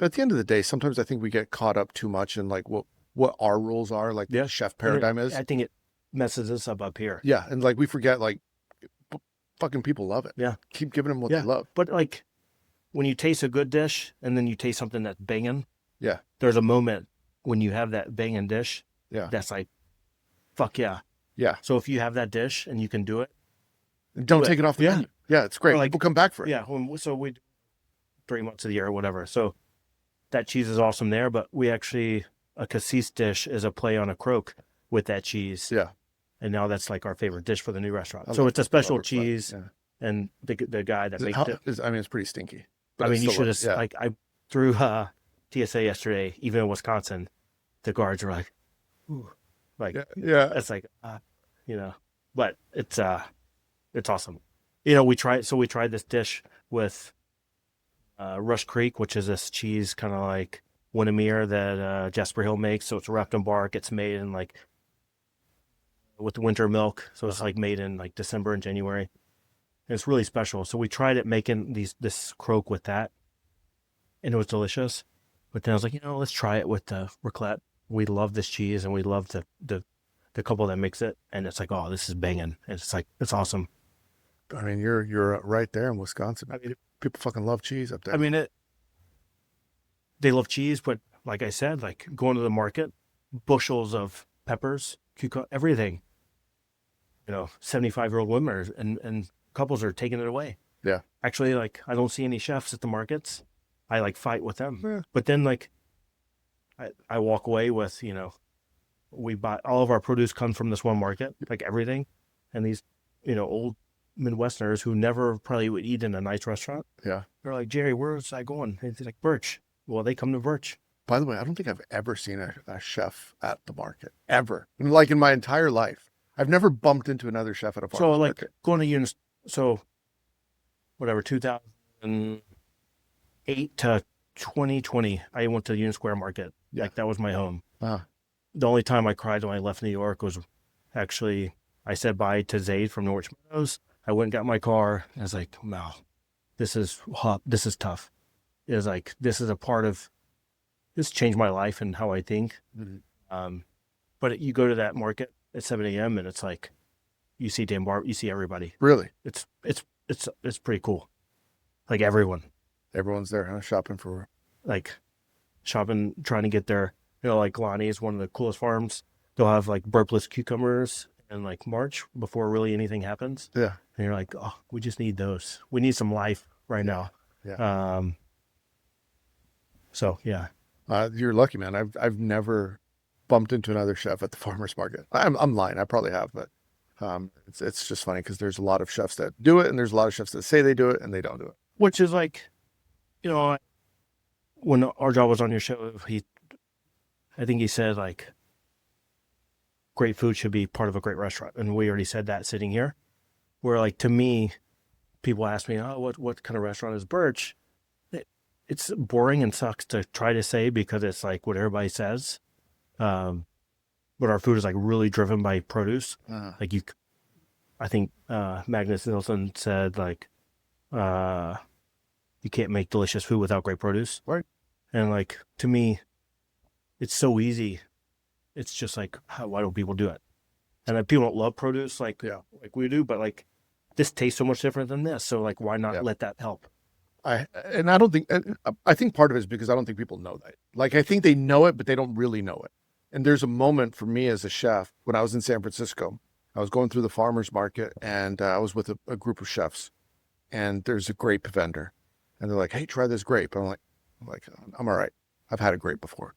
But at the end of the day, sometimes I think we get caught up too much in like what our rules are, like Yeah. the chef And paradigm is. I think it messes us up here. Yeah, and like we forget like fucking people love it. Yeah. Keep giving them what they Yeah. love. But like when you taste a good dish and then you taste something that's banging, Yeah, there's a moment when you have that banging dish yeah, that's like, fuck yeah. yeah. So if you have that dish and you can do it, Don't do it. take it off the Yeah. menu. Yeah, it's Or great. like, People come back for it. yeah. So we 3 months of the year or whatever. So that cheese is awesome there. But we actually, a cassis dish is a play on a croque with that cheese. Yeah, And now that's like our favorite dish for the new restaurant. I So love it's a I love special her foot. cheese. Yeah. And the guy that makes it, I mean, it's pretty stinky, I but I mean, you still should love have, it. Yeah, like, I threw TSA yesterday, even in Wisconsin, the guards were like, ooh, like, yeah, yeah. it's like, you know, but it's awesome. We tried this dish with Rush Creek, which is this cheese kind of like Winnemere that Jasper Hill makes. So it's wrapped in bark. It's made in like with winter milk. So it's like made in like December and January. And it's really special. So we tried it making this croque with that, and it was delicious. But then I was like, let's try it with the raclette. We love this cheese, and we love the couple that makes it. And it's like, oh, this is banging. And it's like, it's awesome. I mean, you're right there in Wisconsin. I mean, people fucking love cheese up there. I mean, they love cheese, but like I said, like going to the market, bushels of peppers, cucumber, everything. 75-year-old women and couples are taking it away. Yeah, Actually, like I don't see any chefs at the markets. I like fight with them. yeah, But then like I walk away with, we buy all of our produce comes from this one market, like everything. And these, old Midwesterners who never probably would eat in a nice restaurant. yeah. They're like, Jerry, where's I going? And it's like Birch. Well, they come to Birch. By the way, I don't think I've ever seen a chef at the market ever. Like in my entire life, I've never bumped into another chef at a So farmer's like market. going to units, so whatever, 2008 to 2020, I went to Union Square Market. Yeah. Like that was my home. Ah, The only time I cried when I left New York was actually I said bye to Zaid from Norwich Meadows. I went and got my car. And I was like, wow, this is hot. This is tough. It was like, this is a part of, this changed my life and how I think. mhm. But you go to that market at 7 a.m. and it's like, you see Dan Barber, you see everybody. Really? It's pretty cool. Like everyone, Everyone's there, huh? Shopping for. like shopping, trying to get there. Like Lonnie is one of the coolest farms. They'll have like burpless cucumbers in like March before really anything happens. Yeah, And you're like, oh, we just need those. We need some life right now. yeah. So yeah. You're lucky, man. I've never bumped into another chef at the farmer's market. I'm lying. I probably have, but it's just funny because there's a lot of chefs that do it, and there's a lot of chefs that say they do it and they don't do it. Which is like, when our job was on your show, I think he said like, great food should be part of a great restaurant. And we already said that sitting here. Where like, to me, people ask me, oh, what kind of restaurant is Birch? It's boring and sucks to try to say because it's like what everybody says. But our food is like really driven by produce. Like I think Magnus Nilsson said like, you can't make delicious food without great produce. Right. And like, to me, it's so easy. It's just like, why don't people do it? And like, people don't love produce like we do, but like this tastes so much different than this. So like, why not let that help? I don't think. I think part of it is because I don't think people know that. Like I think they know it, but they don't really know it. And there's a moment for me as a chef when I was in San Francisco. I was going through the farmers market, and I was with a group of chefs, and there's a grape vendor, and they're like, "Hey, try this grape." I'm like, I'm all right. I've had a grape before.